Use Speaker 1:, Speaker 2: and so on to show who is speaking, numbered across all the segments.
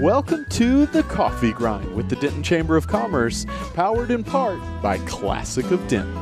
Speaker 1: Welcome to The Coffee Grind with the Denton Chamber of Commerce, powered in part by Classic of Denton.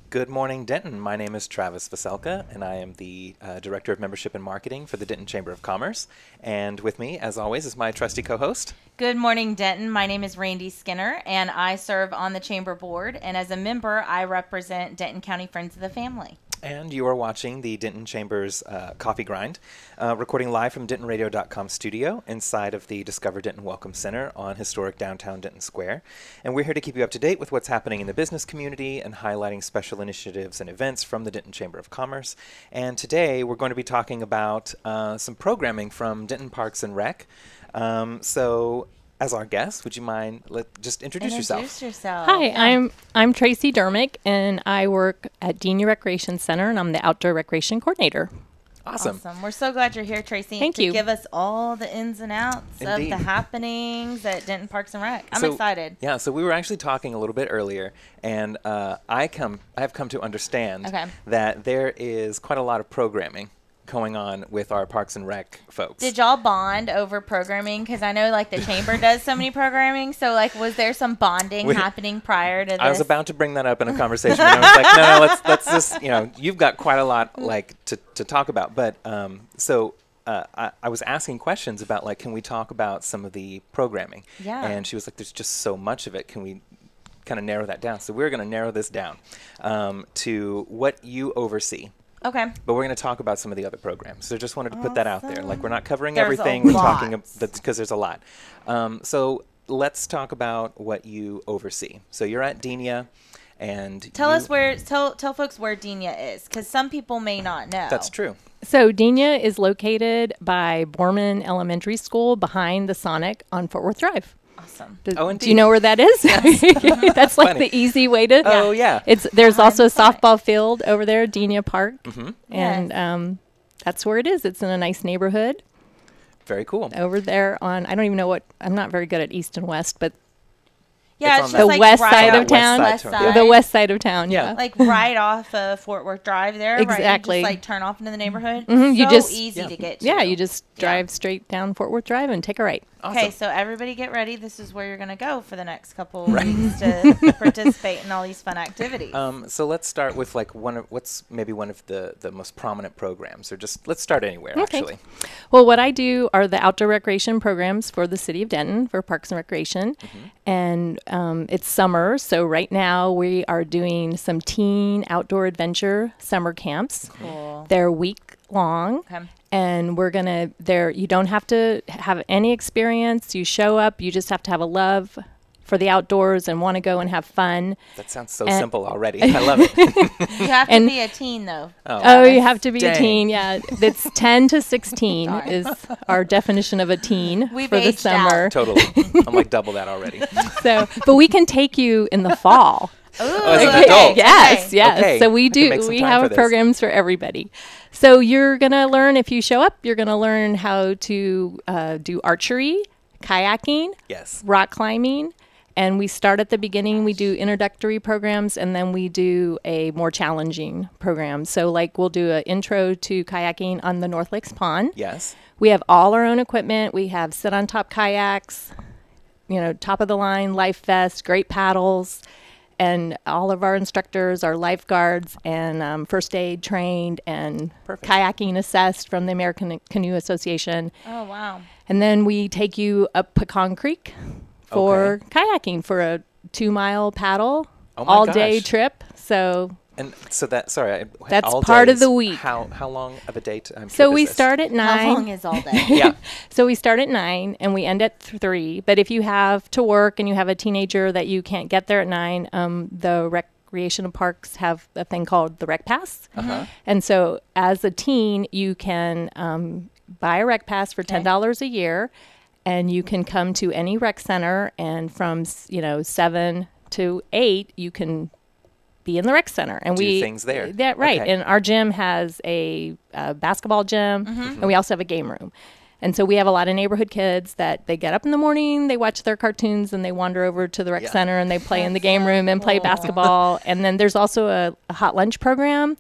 Speaker 2: Good morning, Denton. My name is Travis Veselka, and I am the Director of Membership and Marketing for the Denton Chamber of Commerce. And with me, as always, is my trusty co-host.
Speaker 3: Good morning, Denton. My name is Randy Skinner, and I serve on the Chamber Board. And as a member, I represent Denton County Friends of the Family.
Speaker 2: And you are watching the Denton Chamber's Coffee Grind, recording live from DentonRadio.com studio inside of the Discover Denton Welcome Center on historic downtown Denton Square. And we're here to keep you up to date with what's happening in the business community and highlighting special initiatives and events from the Denton Chamber of Commerce. And today we're going to be talking about some programming from Denton Parks and Rec. So as our guest, would you mind just introduce yourself?
Speaker 4: Hi, I'm Tracy Durmick, and I work at Denia Recreation Center, and I'm the Outdoor Recreation Coordinator.
Speaker 2: Awesome.
Speaker 3: We're so glad you're here, Tracy.
Speaker 4: Thank you.
Speaker 3: To give us all the ins and outs of the happenings at Denton Parks and Rec. I'm excited.
Speaker 2: Yeah, so we were actually talking a little bit earlier, and I have come to understand that there is quite a lot of programming going on with our Parks and Rec folks.
Speaker 3: Did y'all bond over programming? Because I know like the Chamber does so many programming. So like, was there some bonding happening prior to this?
Speaker 2: I was about to bring that up in a conversation. And I was like, no, let's just, you've got quite a lot like to talk about. But I was asking questions about like, can we talk about some of the programming?
Speaker 3: Yeah.
Speaker 2: And she was like, there's just so much of it. Can we kind of narrow that down? So we're going to narrow this down to what you oversee.
Speaker 3: Okay.
Speaker 2: But we're going to talk about some of the other programs. So just wanted to put that out there. Like, we're not covering
Speaker 3: There's
Speaker 2: everything.
Speaker 3: a
Speaker 2: We're
Speaker 3: lot.
Speaker 2: talking because there's a lot. So let's talk about what you oversee. So you're at Denia, and
Speaker 3: tell folks where Denia is, because some people may not know.
Speaker 2: That's true.
Speaker 4: So Denia is located by Borman Elementary School behind the Sonic on Fort Worth Drive.
Speaker 3: Awesome.
Speaker 4: Do you know where that is?
Speaker 2: Yes.
Speaker 4: That's like the easy way to.
Speaker 2: Oh yeah.
Speaker 4: There's also a softball field over there, Denia Park, and
Speaker 3: Yes.
Speaker 4: That's where it is. It's in a nice neighborhood.
Speaker 2: Very cool.
Speaker 4: Over there on, I don't even know what. I'm not very good at east and west, but
Speaker 3: Yeah,
Speaker 2: It's
Speaker 3: it's
Speaker 2: on
Speaker 3: just
Speaker 4: the
Speaker 3: like
Speaker 4: west
Speaker 3: right
Speaker 4: side
Speaker 3: off-
Speaker 4: of town.
Speaker 2: West side.
Speaker 4: the west side of town.
Speaker 2: Yeah.
Speaker 4: Yeah.
Speaker 3: Like right off of Fort Worth Drive there.
Speaker 4: Exactly.
Speaker 3: Right? You just like turn off into the neighborhood.
Speaker 4: Mhm, you
Speaker 3: So
Speaker 4: just-
Speaker 3: easy to get to.
Speaker 4: Yeah, you just drive straight down Fort Worth Drive and take a right.
Speaker 2: Awesome.
Speaker 3: Okay, so everybody get ready. This is where you're going to go for the next couple of weeks to participate in all these fun activities.
Speaker 2: So let's start with like what's maybe one of the most prominent programs, or just let's start anywhere actually.
Speaker 4: Well, what I do are the outdoor recreation programs for the city of Denton for Parks and Recreation. And it's summer, so right now we are doing some teen outdoor adventure summer camps.
Speaker 3: Cool.
Speaker 4: They're week long.
Speaker 3: Okay.
Speaker 4: And we're going to, you don't have to have any experience. You show up, you just have to have a love for the outdoors and want to go and have fun.
Speaker 2: That sounds so simple already. I love it.
Speaker 3: You have to be a teen, though.
Speaker 4: Oh, you have to be
Speaker 2: Dang.
Speaker 4: a teen. Yeah, it's 10 to 16 is our definition of a teen
Speaker 3: We've
Speaker 4: for the
Speaker 3: aged out.
Speaker 4: summer.
Speaker 2: Totally. I'm like double that already.
Speaker 4: So, but we can take you in the fall.
Speaker 3: Ooh,
Speaker 2: as an
Speaker 3: okay.
Speaker 2: adult?
Speaker 4: Yes,
Speaker 3: Okay.
Speaker 4: yes.
Speaker 2: Okay,
Speaker 4: So we
Speaker 2: I can make some
Speaker 4: we
Speaker 2: time
Speaker 4: have
Speaker 2: for this.
Speaker 4: programs for everybody. So you're going to learn, if you show up, you're going to learn how to do archery, kayaking,
Speaker 2: Yes.
Speaker 4: rock climbing. And we start at the beginning, we do introductory programs, and then we do a more challenging program. So like we'll do an intro to kayaking on the North Lakes Pond.
Speaker 2: Yes.
Speaker 4: We have all our own equipment. We have sit-on-top kayaks, top of the line, life vest, great paddles. And all of our instructors are lifeguards and first aid trained and kayaking assessed from the American Canoe Association.
Speaker 3: Oh, wow.
Speaker 4: And then we take you up Pecan Creek for kayaking for a 2-mile paddle all day trip. So
Speaker 2: And so that's
Speaker 4: That's part of the week.
Speaker 2: How long of a day?
Speaker 4: so we start at 9.
Speaker 3: How long is all day?
Speaker 2: Yeah.
Speaker 4: So we start at 9 and we end at 3. But if you have to work and you have a teenager that you can't get there at 9, the recreational parks have a thing called the Rec Pass. And so as a teen, you can buy a Rec Pass for $10 a year, and you can come to any rec center. And from 7 to 8, you can be in the rec center, and
Speaker 2: do things there.
Speaker 4: Right.
Speaker 2: Okay.
Speaker 4: And our gym has a basketball gym, and we also have a game room. And so we have a lot of neighborhood kids that they get up in the morning, they watch their cartoons, and they wander over to the rec center and they play in the game room and play basketball. And then there's also a hot lunch program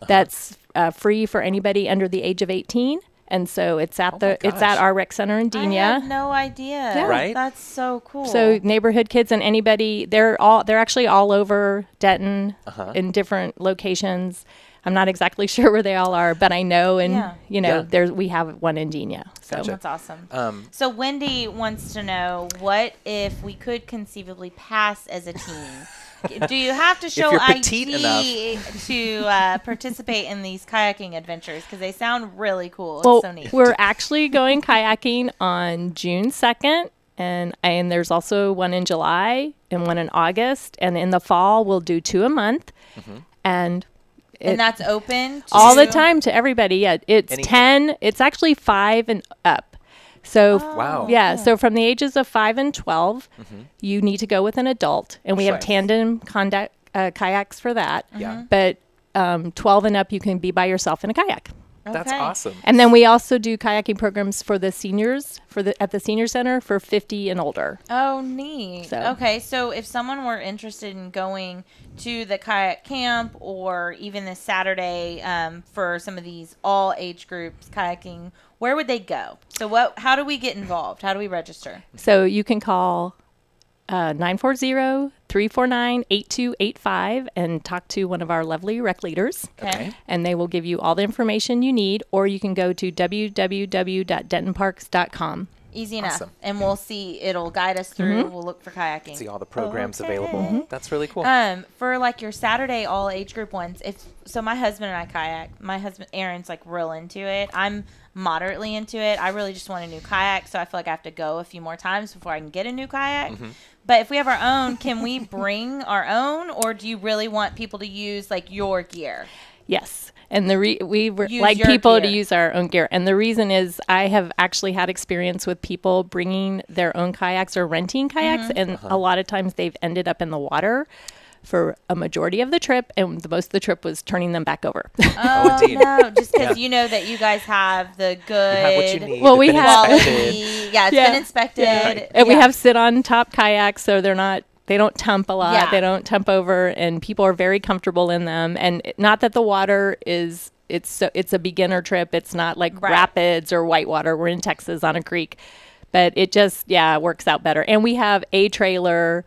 Speaker 4: that's free for anybody under the age of 18. And so it's at
Speaker 2: gosh.
Speaker 4: our rec center in Denia.
Speaker 3: I had no idea.
Speaker 4: Yeah.
Speaker 2: Right?
Speaker 3: That's so cool.
Speaker 4: So neighborhood kids and anybody, they're actually all over Denton in different locations. I'm not exactly sure where they all are, but I know, and we have one in Denia. So
Speaker 2: Gotcha.
Speaker 3: That's awesome. So Wendy wants to know, what if we could conceivably pass as a team? Do you have to show
Speaker 2: you're petite
Speaker 3: ID to participate in these kayaking adventures? Because they sound really cool.
Speaker 4: Well,
Speaker 3: it's so neat.
Speaker 4: we're actually going kayaking on June 2nd, and there's also one in July and one in August, and in the fall we'll do 2 a month, and
Speaker 3: that's open
Speaker 4: all the time to everybody. Yeah, it's 10. It's actually 5 and up. So
Speaker 2: Wow.
Speaker 4: yeah, so from the ages of 5 and 12, you need to go with an adult, and we have tandem kayaks for that.
Speaker 2: Yeah.
Speaker 4: But 12 and up, you can be by yourself in a kayak.
Speaker 2: That's
Speaker 3: Okay.
Speaker 2: awesome.
Speaker 4: And then we also do kayaking programs for the seniors at the senior center for 50 and older.
Speaker 3: Oh, neat.
Speaker 4: So-
Speaker 3: Okay, so if someone were interested in going to the kayak camp or even this Saturday for some of these all age groups kayaking, where would they go? So how do we get involved? How do we register?
Speaker 4: So you can call 940-349-8285 and talk to one of our lovely rec leaders.
Speaker 2: Okay.
Speaker 4: And they will give you all the information you need, or you can go to www.dentonparks.com.
Speaker 3: Easy enough.
Speaker 2: Awesome.
Speaker 3: And we'll see. It'll guide us through. We'll look for kayaking.
Speaker 2: See all the programs
Speaker 3: Okay.
Speaker 2: available. That's really cool.
Speaker 3: For like your Saturday all age group ones, my husband and I kayak. My husband Aaron's like real into it. I'm moderately into it. I really just want a new kayak, so I feel like I have to go a few more times before I can get a new kayak. But if we have our own, can we bring our own, or do you really want people to use like your gear?
Speaker 4: Yes. And we
Speaker 3: Use
Speaker 4: like
Speaker 3: your
Speaker 4: people
Speaker 3: gear.
Speaker 4: to use our own gear. And the reason is I have actually had experience with people bringing their own kayaks or renting kayaks. And a lot of times they've ended up in the water for a majority of the trip. And the most of the trip was turning them back over.
Speaker 3: Oh,
Speaker 2: indeed.
Speaker 3: no. Just because you know that you guys have the good
Speaker 2: You have what you need.
Speaker 4: Well,
Speaker 2: It's
Speaker 4: we
Speaker 2: been
Speaker 4: have-
Speaker 2: inspected.
Speaker 3: Yeah, it's been inspected.
Speaker 4: And we have sit on top kayaks, so they don't tump a lot.
Speaker 3: Yeah.
Speaker 4: They don't tump over, and people are very comfortable in them. And not that the water it's a beginner trip. It's not like rapids or whitewater. We're in Texas on a creek, but it just works out better. And we have a trailer,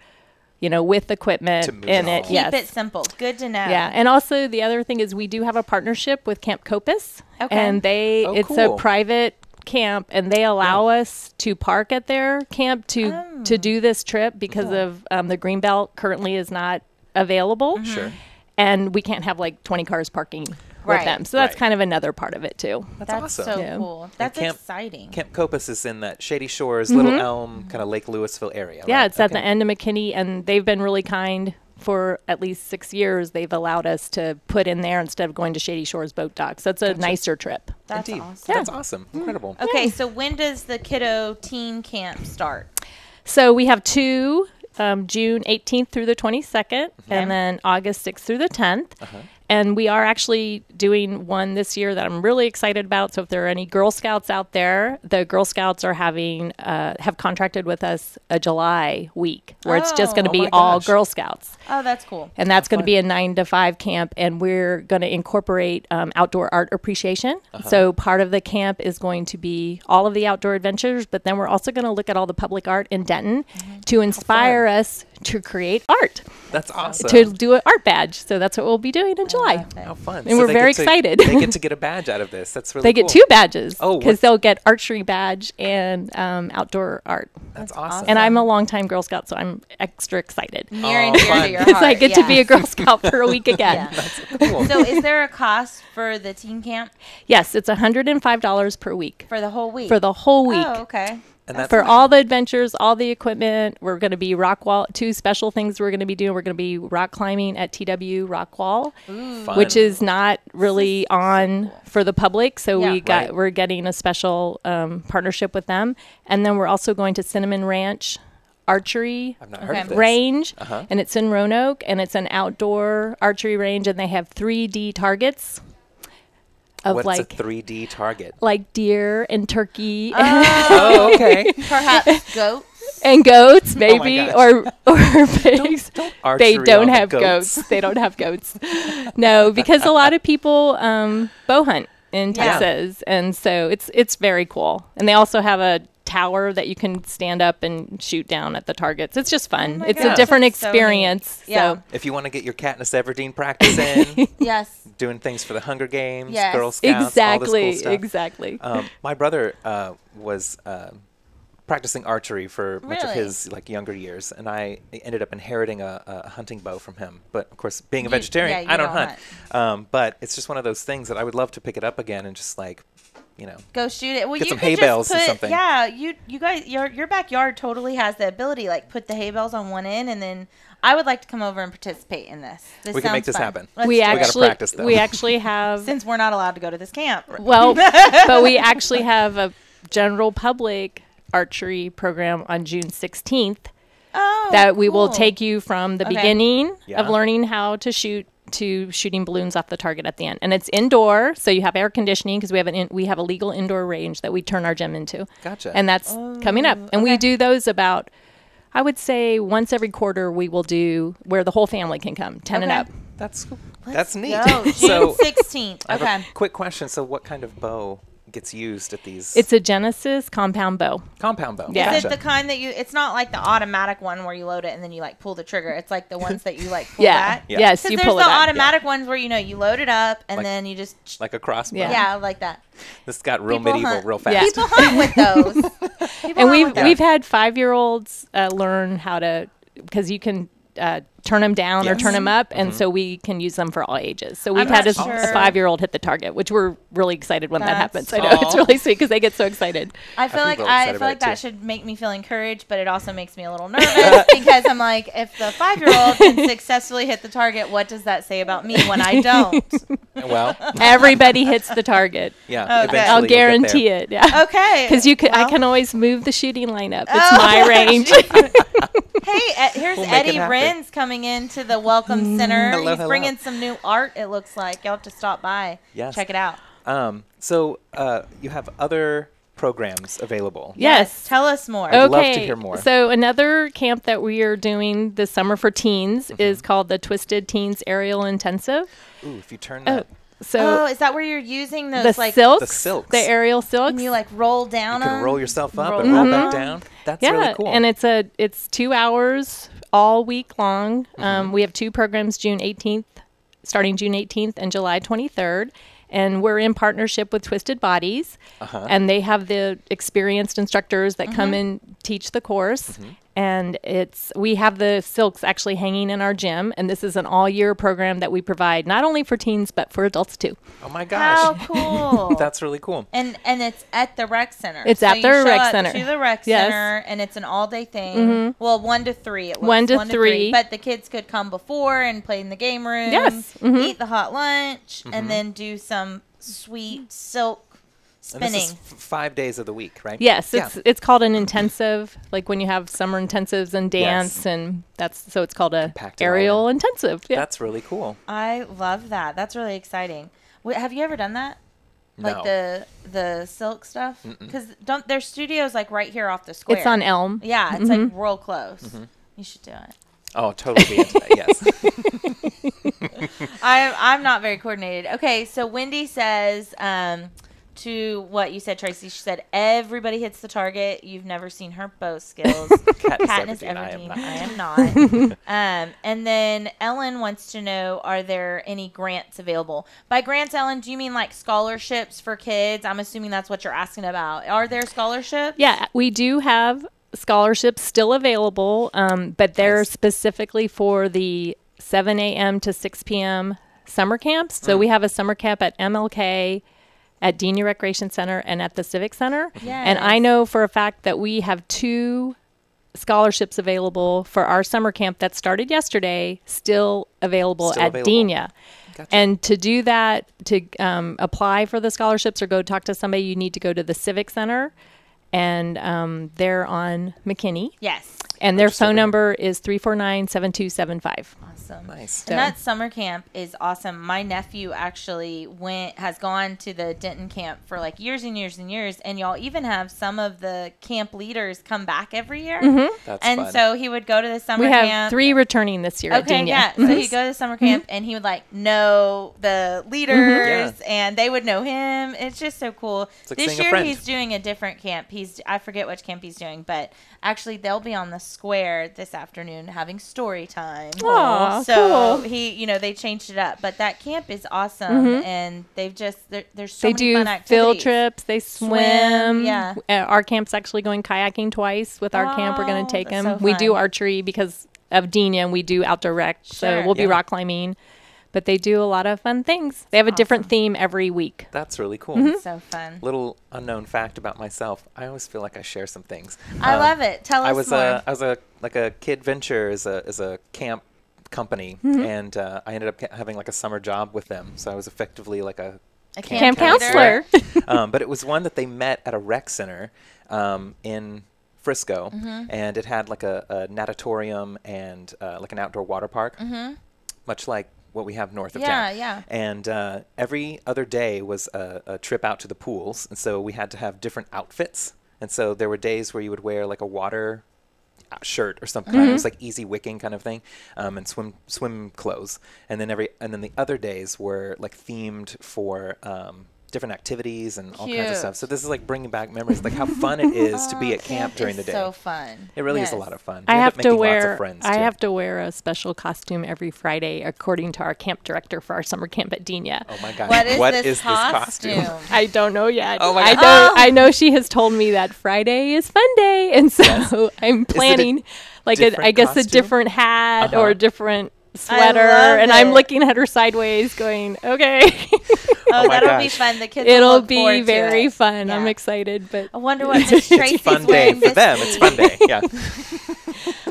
Speaker 4: with equipment
Speaker 2: To move
Speaker 4: in
Speaker 2: it
Speaker 4: it.
Speaker 2: all.
Speaker 4: Yes.
Speaker 3: Keep it simple. Good to know.
Speaker 4: Yeah, and also the other thing is we do have a partnership with Camp Copus,
Speaker 3: Okay.
Speaker 4: and it's
Speaker 2: cool.
Speaker 4: a private camp, and they allow us to park at their camp to do this trip because of the Greenbelt currently is not available.
Speaker 2: Sure.
Speaker 4: And we can't have like 20 cars parking with
Speaker 3: Right.
Speaker 4: them. So that's
Speaker 2: Right.
Speaker 4: kind of another part of it too.
Speaker 2: That's
Speaker 3: That's
Speaker 2: awesome.
Speaker 3: so cool. That's exciting.
Speaker 2: Camp Copus is in that Shady Shores, Little Elm, kind of Lake Louisville area.
Speaker 4: Yeah,
Speaker 2: right?
Speaker 4: it's at the end of McKinney, and they've been really kind. For at least 6 years, they've allowed us to put in there instead of going to Shady Shores Boat Dock. So it's a nicer trip.
Speaker 3: That's
Speaker 2: Indeed.
Speaker 3: awesome.
Speaker 2: That's awesome. Incredible.
Speaker 3: Okay, so when does the Kiddo Teen Camp start?
Speaker 4: So we have two, June 18th through the 22nd, and then August 6th through the 10th. And we are actually doing one this year that I'm really excited about. So if there are any Girl Scouts out there, the Girl Scouts are have contracted with us a July week where it's just going to
Speaker 2: Oh
Speaker 4: be
Speaker 2: my
Speaker 4: all
Speaker 2: gosh.
Speaker 4: Girl Scouts.
Speaker 3: Oh, that's cool.
Speaker 4: And that's going to be a 9 to 5 camp, and we're going to incorporate outdoor art appreciation. So part of the camp is going to be all of the outdoor adventures, but then we're also going to look at all the public art in Denton to inspire us to create art,
Speaker 2: That's awesome.
Speaker 4: to do an art badge. So that's what we'll be doing in July.
Speaker 2: How fun.
Speaker 4: And we're
Speaker 2: they
Speaker 4: very
Speaker 2: get to-
Speaker 4: excited.
Speaker 2: They get to get a badge out of this. That's really
Speaker 4: They
Speaker 2: cool.
Speaker 4: get 2 badges
Speaker 2: Oh,
Speaker 4: because
Speaker 2: what-
Speaker 4: they'll get archery badge and outdoor art.
Speaker 2: That's awesome.
Speaker 4: And I'm a longtime Girl Scout, so I'm extra excited.
Speaker 3: Near and dear
Speaker 2: fun.
Speaker 3: to your heart.
Speaker 4: Because I get to be a
Speaker 3: yes.
Speaker 4: Girl Scout for a week again.
Speaker 3: Yeah.
Speaker 2: Cool.
Speaker 3: So is there a cost for the teen camp
Speaker 4: Yes, it's $105 per week.
Speaker 3: for the whole week?
Speaker 4: For the whole week.
Speaker 3: Oh, okay.
Speaker 2: And that's
Speaker 4: For all the adventures, all the equipment, we're going to be rock wall. 2 special things we're going to be doing. We're going to be rock climbing at TW Rock Wall,
Speaker 2: fun.
Speaker 4: which is not really on for the public. So
Speaker 3: Yeah.
Speaker 4: we're getting a special partnership with them, and then we're also going to Cinnamon Ranch Archery
Speaker 2: I've not heard of this.
Speaker 4: range, and it's in Roanoke, and it's an outdoor archery range, and they have 3D targets of
Speaker 2: What's a
Speaker 4: like
Speaker 2: 3D target?
Speaker 4: deer and turkey.
Speaker 2: Oh, okay.
Speaker 3: Perhaps goats.
Speaker 4: And goats, maybe,
Speaker 2: gosh.
Speaker 4: or pigs. They
Speaker 2: Archery
Speaker 4: don't
Speaker 2: on the
Speaker 4: have goats. They don't have goats. No, because a lot of people bow hunt in Texas, and so it's very cool. And they also have a tower that you can stand up and shoot down at the targets. It's just fun.
Speaker 3: Oh
Speaker 4: It's
Speaker 3: gosh,
Speaker 4: a different
Speaker 3: that's so
Speaker 4: experience.
Speaker 3: neat. Yeah.
Speaker 4: So
Speaker 2: If you want to get your Katniss Everdeen practice in,
Speaker 3: Yes.
Speaker 2: doing things for the Hunger Games,
Speaker 3: Yes.
Speaker 2: Girl Scouts, all this cool stuff.
Speaker 4: Exactly.
Speaker 2: My brother was practicing archery for much of
Speaker 3: Really?
Speaker 2: his younger years, and I ended up inheriting a hunting bow from him. But of course, being a vegetarian,
Speaker 3: you
Speaker 2: I don't
Speaker 3: don't
Speaker 2: hunt. But it's just one of those things that I would love to pick it up again and just
Speaker 3: go shoot it. Well,
Speaker 2: get
Speaker 3: you
Speaker 2: some
Speaker 3: could
Speaker 2: hay
Speaker 3: just
Speaker 2: bales or
Speaker 3: put,
Speaker 2: something.
Speaker 3: Yeah, you guys, your backyard totally has the ability. Put the hay bales on one end, and then I would like to come over and participate in this.
Speaker 2: We can make this
Speaker 3: sounds fun.
Speaker 2: happen.
Speaker 3: Let's
Speaker 4: we
Speaker 3: do it.
Speaker 4: actually
Speaker 2: practice, though.
Speaker 4: we actually have
Speaker 3: Since we're not allowed to go to this camp.
Speaker 4: well, but we actually have a general public archery program on June 16th
Speaker 3: Oh,
Speaker 4: that we will
Speaker 3: cool.
Speaker 4: take you from the
Speaker 3: Okay.
Speaker 4: beginning
Speaker 2: Yeah.
Speaker 4: of learning how to shoot to shooting balloons off the target at the end. And it's indoor, so you have air conditioning because we have a legal indoor range that we turn our gym into.
Speaker 2: Gotcha.
Speaker 4: And that's coming up. And we
Speaker 3: okay.
Speaker 4: do those about, I would say, once every quarter we will do where the whole family can come, 10 and
Speaker 3: Okay.
Speaker 4: up.
Speaker 2: That's cool.
Speaker 3: Let's
Speaker 2: That's neat.
Speaker 3: go. June
Speaker 2: So
Speaker 3: 16th.
Speaker 2: I have
Speaker 3: Okay.
Speaker 2: a quick question. So what kind of bow gets used at these?
Speaker 4: It's a Genesis compound bow.
Speaker 2: compound bow.
Speaker 4: Yeah.
Speaker 3: Is
Speaker 2: Gotcha.
Speaker 3: it the kind that it's not like the automatic one where you load it and then you pull the trigger. It's like the ones that you pull
Speaker 4: Yeah.
Speaker 3: back.
Speaker 2: Yeah.
Speaker 4: Yes,
Speaker 3: Because
Speaker 4: you
Speaker 3: there's
Speaker 4: pull
Speaker 3: the
Speaker 4: it back.
Speaker 3: automatic ones where you load it up and
Speaker 2: Like-
Speaker 3: then you just
Speaker 2: like a crossbow?
Speaker 4: Yeah.
Speaker 3: like that.
Speaker 2: This got real
Speaker 3: People
Speaker 2: medieval
Speaker 3: hunt.
Speaker 2: real fast.
Speaker 4: Yeah.
Speaker 3: People hunt with those. People
Speaker 4: And
Speaker 3: hunt with
Speaker 4: we've
Speaker 3: those.
Speaker 4: had 5-year-olds learn how to, because you can turn them down or
Speaker 2: Yes.
Speaker 4: turn them up, and so we can use them for all ages. So we've
Speaker 3: I'm
Speaker 4: had
Speaker 3: not
Speaker 4: a
Speaker 3: sure.
Speaker 4: 5-year-old hit the target, which we're really excited when that
Speaker 3: That's
Speaker 4: happens. I know it's
Speaker 2: Aw.
Speaker 4: really sweet because they get so excited.
Speaker 3: I feel like
Speaker 2: people are excited about it,
Speaker 3: that
Speaker 2: too.
Speaker 3: should make me feel encouraged, but it also makes me a little nervous because I'm like, if the 5-year-old can successfully hit the target, what does that say about me when I don't?
Speaker 2: Well,
Speaker 4: Everybody hits the target.
Speaker 2: yeah.
Speaker 3: Okay.
Speaker 2: Eventually
Speaker 4: I'll
Speaker 2: you'll get
Speaker 4: guarantee
Speaker 2: there.
Speaker 4: it. Yeah.
Speaker 3: Okay.
Speaker 4: Because I
Speaker 3: Well,
Speaker 4: can always move the shooting lineup. It's
Speaker 3: Oh,
Speaker 4: my range.
Speaker 3: Hey, here's
Speaker 2: We'll make it
Speaker 3: Eddie
Speaker 2: happen.
Speaker 3: Renz coming into the Welcome Center.
Speaker 2: Hello,
Speaker 3: He's
Speaker 2: hello.
Speaker 3: bringing some new art, it looks like. You'll have to stop by.
Speaker 2: Yes.
Speaker 3: Check it out.
Speaker 2: So you have other programs available.
Speaker 4: Yes.
Speaker 3: Tell us more.
Speaker 2: I'd love to hear more.
Speaker 4: So another camp that we are doing this summer for teens
Speaker 2: Mm-hmm.
Speaker 4: is called the Twisted Teens Aerial Intensive.
Speaker 2: Ooh, if you turn that,
Speaker 4: So
Speaker 3: is that where you're using
Speaker 4: the
Speaker 3: those
Speaker 4: silks,
Speaker 2: The silks.
Speaker 4: the aerial silks.
Speaker 3: and you roll down
Speaker 2: you can
Speaker 3: them?
Speaker 2: roll yourself up
Speaker 3: Roll
Speaker 2: and roll
Speaker 3: up.
Speaker 2: back down. That's
Speaker 4: yeah,
Speaker 2: really cool.
Speaker 4: and it's 2 hours all week long.
Speaker 2: Mm-hmm.
Speaker 4: We have 2 programs starting June 18th and July 23rd. And we're in partnership with Twisted Bodies, and they have the experienced instructors that come and teach the course. And we have the silks actually hanging in our gym, and this is an all-year program that we provide not only for teens but for adults too.
Speaker 2: oh my
Speaker 3: How
Speaker 2: gosh,
Speaker 3: cool.
Speaker 2: that's really cool.
Speaker 3: And it's at the rec center.
Speaker 4: It's at
Speaker 3: you
Speaker 4: the
Speaker 3: show
Speaker 4: rec
Speaker 3: up
Speaker 4: center.
Speaker 3: To the rec
Speaker 4: Yes.
Speaker 3: center, and it's an all-day thing. Well, 1 to 3. It was
Speaker 4: 1 to 3.
Speaker 3: But the kids could come before and play in the game room.
Speaker 4: Yes.
Speaker 3: Eat the hot lunch, and then do some sweet silk
Speaker 2: And this
Speaker 3: spinning.
Speaker 2: is 5 days of the week, right?
Speaker 4: Yes,
Speaker 2: Yeah.
Speaker 4: it's called an intensive, like when you have summer intensives and dance,
Speaker 2: Yes.
Speaker 4: and so it's called a
Speaker 2: Packed it all
Speaker 4: aerial intensive. Yeah.
Speaker 2: That's really cool.
Speaker 3: I love that. That's really exciting. Have you ever done that? Like
Speaker 2: No.
Speaker 3: the silk stuff? Because their studio's right here off the square.
Speaker 4: It's on Elm.
Speaker 3: Yeah, it's real close. You should do it.
Speaker 2: Oh, totally be into that. Yes.
Speaker 3: I'm not very coordinated. Okay, so Wendy says to what you said, Tracy. She said everybody hits the target. You've never seen her bow skills. Katniss Everdeen. I am not. And then Ellen wants to know: are there any grants available? By grants, Ellen, do you mean scholarships for kids? I'm assuming that's what you're asking about. Are there scholarships?
Speaker 4: Yeah, we do have scholarships still available, but they're
Speaker 2: Nice.
Speaker 4: specifically for the 7 a.m. to 6 p.m. summer camps. So we have a summer camp at MLK, at Denia Recreation Center, and at the Civic Center. And I
Speaker 3: Yes.
Speaker 4: know for a fact that we have 2 scholarships available for our summer camp that started yesterday, still available
Speaker 2: Still
Speaker 4: at
Speaker 2: available.
Speaker 4: Denia.
Speaker 2: Gotcha.
Speaker 4: And to do that, to apply for the scholarships or go talk to somebody, you need to go to the Civic Center, and they're on McKinney.
Speaker 3: Yes.
Speaker 4: And their phone number is 349-7275.
Speaker 3: Awesome.
Speaker 2: Nice.
Speaker 3: And that summer camp is awesome. My nephew actually has gone to the Denton camp for like years and years and years. And y'all even have some of the camp leaders come back every year.
Speaker 2: That's
Speaker 3: and
Speaker 2: fun.
Speaker 3: so he would go to the summer
Speaker 4: We
Speaker 3: camp.
Speaker 4: have 3 returning this year at Dina.
Speaker 3: Yeah. So he'd go to the summer camp and he would like know the leaders and they would know him. It's just so cool.
Speaker 2: Like
Speaker 3: this
Speaker 2: seeing a
Speaker 3: year
Speaker 2: friend.
Speaker 3: he's doing a different camp. I forget which camp he's doing, but actually they'll be on the square this afternoon having story time.
Speaker 4: Aw,
Speaker 3: so
Speaker 4: cool.
Speaker 3: they changed it up, but that camp is awesome and they've just there's so
Speaker 4: They
Speaker 3: many
Speaker 4: do
Speaker 3: fun activities.
Speaker 4: field trips. They swim.
Speaker 3: Yeah.
Speaker 4: Our camp's actually going kayaking twice with our camp. We're going to take
Speaker 3: that's
Speaker 4: them.
Speaker 3: so
Speaker 4: We do
Speaker 3: fun.
Speaker 4: archery because of Dina, and we do outdoor rec. So
Speaker 3: Sure.
Speaker 4: we'll be
Speaker 2: Yeah.
Speaker 4: rock climbing. But they do a lot of fun things. They have a different theme every week.
Speaker 2: That's really cool.
Speaker 3: So fun.
Speaker 2: Little unknown fact about myself. I always feel like I share some things.
Speaker 3: I love it. Tell us
Speaker 2: I was
Speaker 3: more.
Speaker 2: like a Kid Venture is a camp company, and I ended up having like a summer job with them. So I was effectively like a
Speaker 4: Camp
Speaker 3: counselor.
Speaker 4: counselor.
Speaker 2: but it was one that they met at a rec center in Frisco, and it had like a natatorium and like an outdoor water park, much like what we have north of town.
Speaker 3: Yeah.
Speaker 2: And every other day was a trip out to the pools, and so we had to have different outfits. And so there were days where you would wear like a water shirt or something. It was like easy wicking kind of thing, and swim clothes. And then the other days were like themed for different activities and all kinds of
Speaker 3: Cute.
Speaker 2: stuff. So this is like bringing back memories, like how fun it is to be at camp during the day.
Speaker 3: So fun.
Speaker 2: It really is a
Speaker 3: Yes.
Speaker 2: lot of fun.
Speaker 4: I
Speaker 2: You end
Speaker 4: have
Speaker 2: up
Speaker 4: to
Speaker 2: making lots
Speaker 4: wear
Speaker 2: of friends,
Speaker 4: I
Speaker 2: too.
Speaker 4: have to wear a special costume every Friday according to our camp director for our summer camp at Dina.
Speaker 2: Oh my god!
Speaker 3: What is
Speaker 2: this costume?
Speaker 4: I don't know yet.
Speaker 2: Oh my
Speaker 4: I
Speaker 2: God.
Speaker 4: know I know she has told me that Friday is fun day, and so I'm planning like
Speaker 2: different
Speaker 4: I guess a
Speaker 2: costume?
Speaker 4: different hat or a different
Speaker 3: I
Speaker 4: sweater,
Speaker 3: love
Speaker 4: and I'm
Speaker 3: it.
Speaker 4: looking at her sideways going, okay.
Speaker 3: Oh,
Speaker 2: my
Speaker 3: that'll be
Speaker 2: gosh.
Speaker 3: fun. The kids will
Speaker 4: It'll
Speaker 3: look forward
Speaker 4: be
Speaker 3: to
Speaker 4: very
Speaker 3: it.
Speaker 4: fun. I'm
Speaker 3: Yeah.
Speaker 4: excited, but
Speaker 3: I wonder what Miss Tracy's
Speaker 2: Fun day
Speaker 3: wearing
Speaker 2: for
Speaker 3: this
Speaker 2: them.
Speaker 3: week.
Speaker 2: It's fun day. Yeah.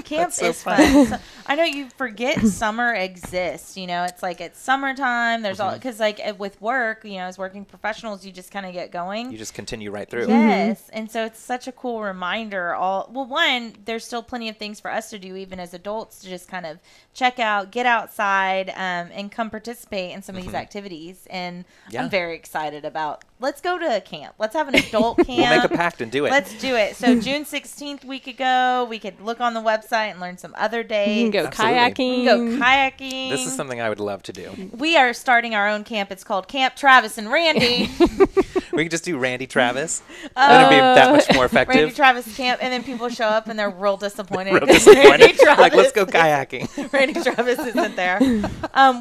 Speaker 3: Camp
Speaker 2: That's so
Speaker 3: is
Speaker 2: fun.
Speaker 3: fun. So, I know you forget summer exists. You know, it's like it's summertime. There's all because like with work, you know, as working professionals, you just kind of get going.
Speaker 2: You just continue right through.
Speaker 3: Yes, and so it's such a cool reminder. One, there's still plenty of things for us to do, even as adults, to just kind of check out, get outside, and come participate in some of these activities. And
Speaker 2: Yeah.
Speaker 3: I'm very excited about. Let's go to a camp. Let's have an adult camp.
Speaker 2: We'll make a pact and do it.
Speaker 3: Let's do it. So June 16th, we could go. We could look on the website and learn some other days.
Speaker 4: you can go
Speaker 2: Absolutely.
Speaker 4: kayaking.
Speaker 3: We can go kayaking.
Speaker 2: This is something I would love to do.
Speaker 3: We are starting our own camp. It's called Camp Travis and Randy.
Speaker 2: We could just do Randy Travis. That'd be that much more effective.
Speaker 3: Randy Travis camp, and then people show up and they're real disappointed.
Speaker 2: Real
Speaker 3: 'cause
Speaker 2: disappointed.
Speaker 3: Randy Travis,
Speaker 2: Like, let's go kayaking.
Speaker 3: Randy Travis isn't there.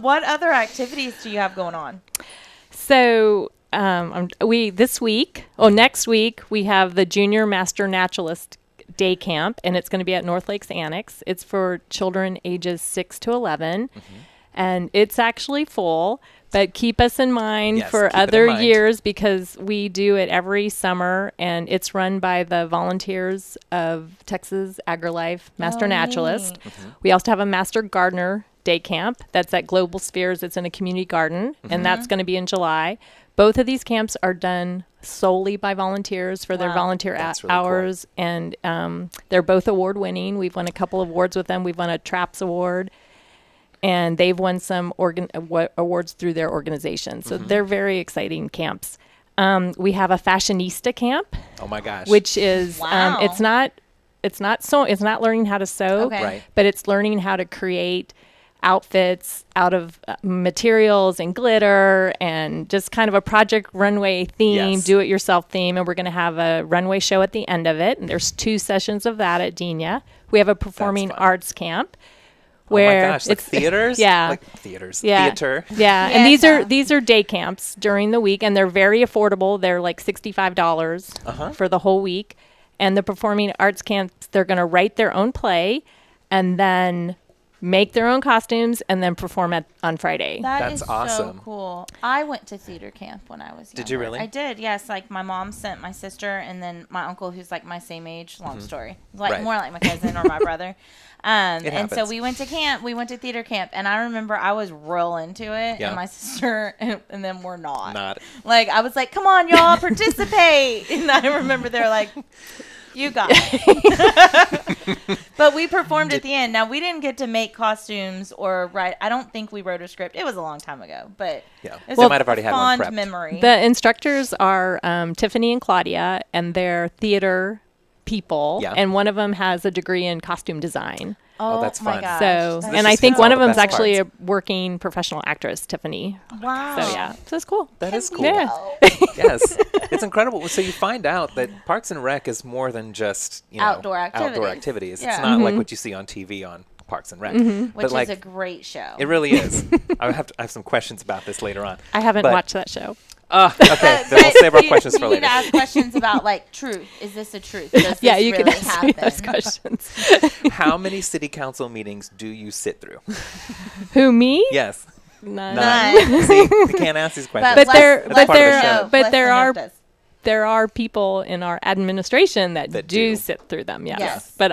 Speaker 3: What other activities do you have going on?
Speaker 4: So next week we have the Junior Master Naturalist Day Camp, and it's going to be at North Lakes Annex. It's for children ages 6 to 11, and it's actually full. But keep us in mind
Speaker 2: Yes,
Speaker 4: for
Speaker 2: keep it in
Speaker 4: other
Speaker 2: mind.
Speaker 4: years because we do it every summer, and it's run by the volunteers of Texas AgriLife Master Naturalist. We also have a Master Gardener Day Camp that's at Global Spheres. It's in a community garden, and that's going to be in July. Both of these camps are done solely by volunteers for their
Speaker 3: Wow.
Speaker 4: volunteer
Speaker 2: That's really cool.
Speaker 4: hours, and they're both award-winning. We've won a couple of awards with them. We've won a TRAPS award, and they've won some awards through their organization. So they're very exciting camps. We have a fashionista camp,
Speaker 2: Oh my gosh.
Speaker 4: which is
Speaker 3: Wow.
Speaker 4: it's not learning how to sew,
Speaker 3: Okay.
Speaker 2: Right.
Speaker 4: but it's learning how to create outfits out of materials and glitter and just kind of a project runway theme,
Speaker 2: Yes.
Speaker 4: do-it-yourself theme. And we're going to have a runway show at the end of it. And there's 2 sessions of that at Dina. We have a performing
Speaker 2: fun.
Speaker 4: arts camp
Speaker 2: Oh
Speaker 4: where
Speaker 2: my gosh, like theaters?
Speaker 4: Yeah.
Speaker 2: Like theaters.
Speaker 4: Yeah.
Speaker 2: Theater.
Speaker 4: Yeah,
Speaker 3: Yes.
Speaker 4: and these are day camps during the week, and they're very affordable. They're like $65 for the whole week. And the performing arts camps, they're going to write their own play, and then make their own costumes, and then perform on Friday.
Speaker 3: That
Speaker 2: That's
Speaker 3: is
Speaker 2: awesome.
Speaker 3: so cool. I went to theater camp when I was younger.
Speaker 2: Did you really?
Speaker 3: I did, yes. Like my mom sent my sister and then my uncle, who's like my same age. Long story. Like
Speaker 2: Right.
Speaker 3: more like my cousin or my brother. And so
Speaker 2: happens.
Speaker 3: we went to camp. We went to theater camp, and I remember I was real into it,
Speaker 2: Yeah.
Speaker 3: and my sister and then we're not.
Speaker 2: Not.
Speaker 3: Like I was like, "Come on, y'all, participate!" And I remember they're like, You got it. But we performed at the end. Now, we didn't get to make costumes or write. I don't think we wrote a script. It was a long time ago, but
Speaker 2: Yeah.
Speaker 3: it's
Speaker 2: They
Speaker 3: a
Speaker 2: might have already had one
Speaker 3: fond
Speaker 2: prepped.
Speaker 3: memory.
Speaker 4: The instructors are Tiffany and Claudia, and they're theater people.
Speaker 2: Yeah.
Speaker 4: And one of them has a degree in costume design.
Speaker 2: Oh, that's
Speaker 3: my
Speaker 2: fun.
Speaker 3: gosh.
Speaker 4: So,
Speaker 3: That's
Speaker 4: and I
Speaker 2: just
Speaker 4: think
Speaker 2: hits
Speaker 4: one
Speaker 2: all
Speaker 4: of
Speaker 2: the
Speaker 4: them's
Speaker 2: best
Speaker 4: actually
Speaker 2: parts.
Speaker 4: a working professional actress, Tiffany.
Speaker 3: Wow.
Speaker 4: So yeah, so it's cool.
Speaker 2: That is cool.
Speaker 4: Yeah.
Speaker 2: Yes, it's incredible. So you find out that Parks and Rec is more than just
Speaker 3: Outdoor
Speaker 2: outdoor
Speaker 3: activities.
Speaker 2: activities.
Speaker 3: Yeah.
Speaker 2: It's not like what you see on TV on Parks and Rec,
Speaker 3: Which
Speaker 2: but like
Speaker 3: is a great show.
Speaker 2: it really is. I have some questions about this later on.
Speaker 4: I haven't
Speaker 2: But-
Speaker 4: watched that show.
Speaker 2: Okay, then we'll save our questions for
Speaker 3: You need
Speaker 2: later.
Speaker 3: to ask questions about, like, truth. Is this a truth? Does
Speaker 4: Yeah,
Speaker 3: this
Speaker 4: you
Speaker 3: really
Speaker 4: can ask
Speaker 3: happen?
Speaker 4: me those questions.
Speaker 2: How many city council meetings do you sit through?
Speaker 4: Who, me?
Speaker 2: Yes,
Speaker 4: None.
Speaker 3: None.
Speaker 2: See, you can't ask these questions.
Speaker 4: But
Speaker 3: Les-
Speaker 4: there-
Speaker 3: Les
Speaker 4: but
Speaker 2: part of the
Speaker 4: there-
Speaker 2: show.
Speaker 4: but
Speaker 3: Les
Speaker 4: there
Speaker 3: Lenore
Speaker 4: are-
Speaker 3: does.
Speaker 4: There are people in our administration that,
Speaker 2: That
Speaker 4: do
Speaker 2: do.
Speaker 4: sit through them, yes.
Speaker 3: Yes.
Speaker 4: But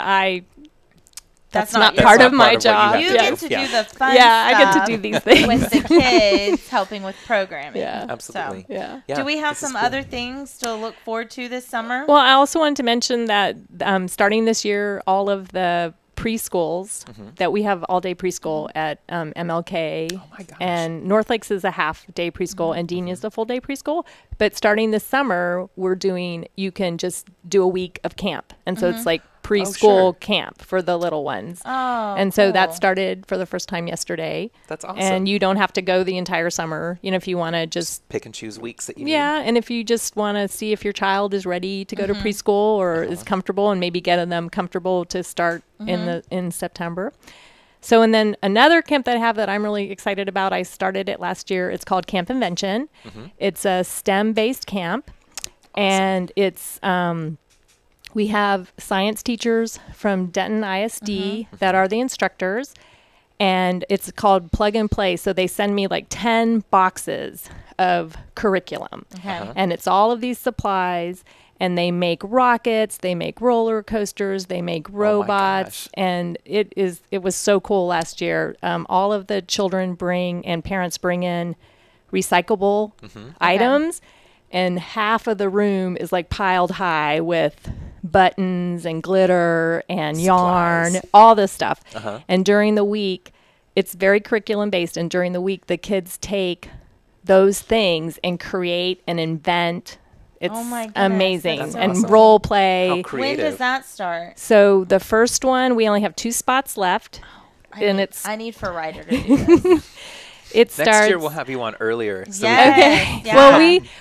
Speaker 4: that's not
Speaker 3: your
Speaker 4: part
Speaker 2: job.
Speaker 4: of my
Speaker 2: That's not part
Speaker 4: job.
Speaker 2: of
Speaker 3: You
Speaker 2: what you
Speaker 3: get
Speaker 2: have
Speaker 3: to
Speaker 2: to do.
Speaker 3: do the fun
Speaker 4: Yeah, I get
Speaker 3: stuff
Speaker 4: to do these things.
Speaker 3: with the kids, helping with programming.
Speaker 4: Yeah.
Speaker 2: Absolutely.
Speaker 3: So,
Speaker 4: Yeah.
Speaker 2: Yeah,
Speaker 3: do we have
Speaker 2: this is
Speaker 3: some
Speaker 2: cool.
Speaker 3: other things to look forward to this summer?
Speaker 4: Well, I also wanted to mention that starting this year, all of the preschools that we have all day preschool at MLK.
Speaker 2: Oh my gosh.
Speaker 4: And North Lakes is a half day preschool and Dean is a full day preschool. But starting this summer, you can just do a week of camp. And so it's like preschool
Speaker 2: sure.
Speaker 4: camp for the little ones.
Speaker 3: Oh,
Speaker 4: And so that
Speaker 3: cool.
Speaker 4: started for the first time yesterday.
Speaker 2: That's awesome.
Speaker 4: And you don't have to go the entire summer, if you want to just
Speaker 2: pick and choose weeks that you need.
Speaker 4: yeah, and if you just want to see if your child is ready to go to preschool or is comfortable, and maybe getting them comfortable to start in September. So, and then another camp that I have that I'm really excited about, I started it last year. It's called Camp Invention. It's a STEM-based camp, and it's we have science teachers from Denton ISD that are the instructors. And it's called Plug and Play. So they send me like 10 boxes of curriculum.
Speaker 3: Okay.
Speaker 4: And it's all of these supplies. And they make rockets, they make roller coasters, they make robots.
Speaker 2: gosh.
Speaker 4: And it was so cool last year. All of the children and parents bring in recyclable items. And half of the room is like piled high with buttons and glitter and yarn,
Speaker 2: Supplies.
Speaker 4: all this stuff. And during the week, it's very curriculum based. And during the week, the kids take those things and create and invent. It's
Speaker 3: Oh my goodness,
Speaker 4: amazing.
Speaker 3: that's
Speaker 4: And
Speaker 2: awesome.
Speaker 4: role play.
Speaker 2: How
Speaker 3: When
Speaker 2: creative.
Speaker 3: does that start?
Speaker 4: So the first one, we only have 2 spots left. And
Speaker 3: I need for Ryder to do this.
Speaker 4: it starts.
Speaker 2: Next year we'll have you on earlier. So
Speaker 3: Yes.
Speaker 4: Okay.
Speaker 3: Yeah.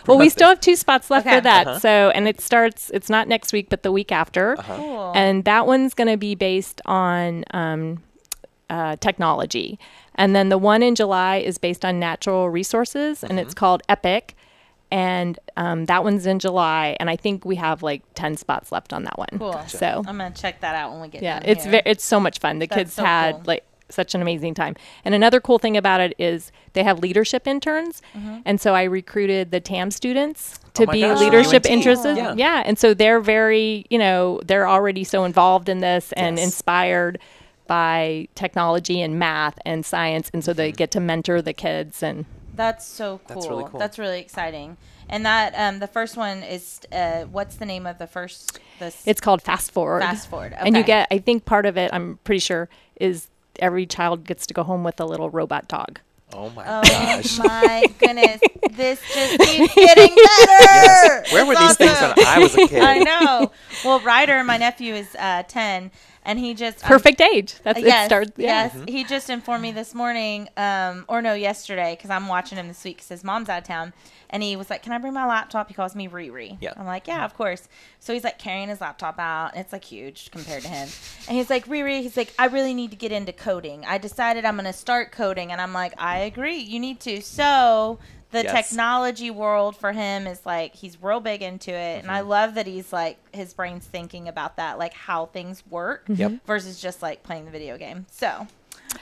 Speaker 4: Well, we still have 2 spots left
Speaker 3: Okay.
Speaker 4: for that. So, and it starts. It's not next week, but the week after.
Speaker 3: Cool.
Speaker 4: And that one's going to be based on technology. And then the one in July is based on natural resources, and it's called Epic. And that one's in July, and I think we have like 10 spots left on that one.
Speaker 3: Cool.
Speaker 4: So
Speaker 3: I'm gonna check that out when we get
Speaker 4: yeah,
Speaker 3: done
Speaker 4: it's
Speaker 3: here.
Speaker 4: it's so much fun. The
Speaker 3: That's
Speaker 4: kids
Speaker 3: so
Speaker 4: had
Speaker 3: cool.
Speaker 4: like such an amazing time. And another cool thing about it is they have leadership interns, and so I recruited the TAM students to
Speaker 2: my
Speaker 4: be
Speaker 2: gosh,
Speaker 4: leadership
Speaker 2: UNT.
Speaker 4: interested.
Speaker 2: Yeah.
Speaker 4: Yeah, and so they're very, they're already so involved in this and
Speaker 2: Yes.
Speaker 4: inspired by technology and math and science, and so they get to mentor the kids. And
Speaker 3: That's so cool.
Speaker 2: That's really cool.
Speaker 3: That's really exciting. And that the first one is what's the name of the first?
Speaker 4: it's called Fast Forward.
Speaker 3: Fast Forward.
Speaker 4: And you
Speaker 3: Okay.
Speaker 4: get, I think part of it, I'm pretty sure, is every child gets to go home with a little robot dog.
Speaker 2: Oh my
Speaker 3: Oh
Speaker 2: gosh.
Speaker 3: my goodness! This just keeps getting better.
Speaker 2: Where were
Speaker 3: It's
Speaker 2: these things when
Speaker 3: awesome.
Speaker 2: I was a kid?
Speaker 3: I know. Well, Ryder, my nephew, is 10, and he just
Speaker 4: Perfect age. That's
Speaker 3: Yes,
Speaker 4: it starts. Yeah.
Speaker 3: yes. He just informed me this morning, or no, yesterday, because I'm watching him this week because his mom's out of town. And he was like, "Can I bring my laptop?" He calls me Riri.
Speaker 2: Yeah.
Speaker 3: I'm like, "Yeah, of course." So he's like carrying his laptop out, and it's like huge compared to him. And he's like, "Riri," he's like, "I really need to get into coding. I decided I'm going to start coding." And I'm like, "I agree. You need to." So the
Speaker 2: Yes.
Speaker 3: technology world for him is like, he's real big into it. And I love that he's like, his brain's thinking about that, like how things work
Speaker 2: Yep.
Speaker 3: versus just like playing the video game. So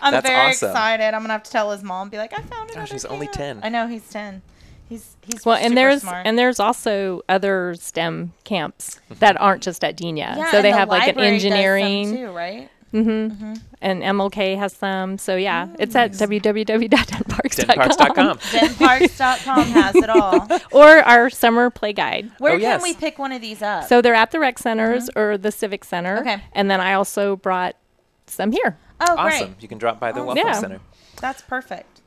Speaker 3: I'm
Speaker 2: That's
Speaker 3: very
Speaker 2: awesome.
Speaker 3: excited. I'm going to have to tell his mom, be like, "I found another
Speaker 2: Gosh, he's only
Speaker 3: camp."
Speaker 2: 10.
Speaker 3: I know, he's 10. He's
Speaker 4: Well,
Speaker 3: super smart.
Speaker 4: there's also other STEM camps that aren't just at Dina.
Speaker 3: Yeah,
Speaker 4: so
Speaker 3: and
Speaker 4: they
Speaker 3: the
Speaker 4: have like an
Speaker 3: library does some
Speaker 4: engineering.
Speaker 3: too, right?
Speaker 4: And MLK has some. So yeah, it's at www.dentonparks.com.
Speaker 2: dentonparks.com.
Speaker 3: dentonparks.com has it all.
Speaker 4: Or our summer play guide.
Speaker 3: Where
Speaker 2: yes.
Speaker 3: can we pick one of these up?
Speaker 4: So they're at the rec centers or the civic center.
Speaker 3: Okay.
Speaker 4: And then I also brought some here.
Speaker 3: oh, great.
Speaker 2: Awesome. You can drop by the Welcome
Speaker 4: Yeah.
Speaker 2: Center.
Speaker 3: That's perfect.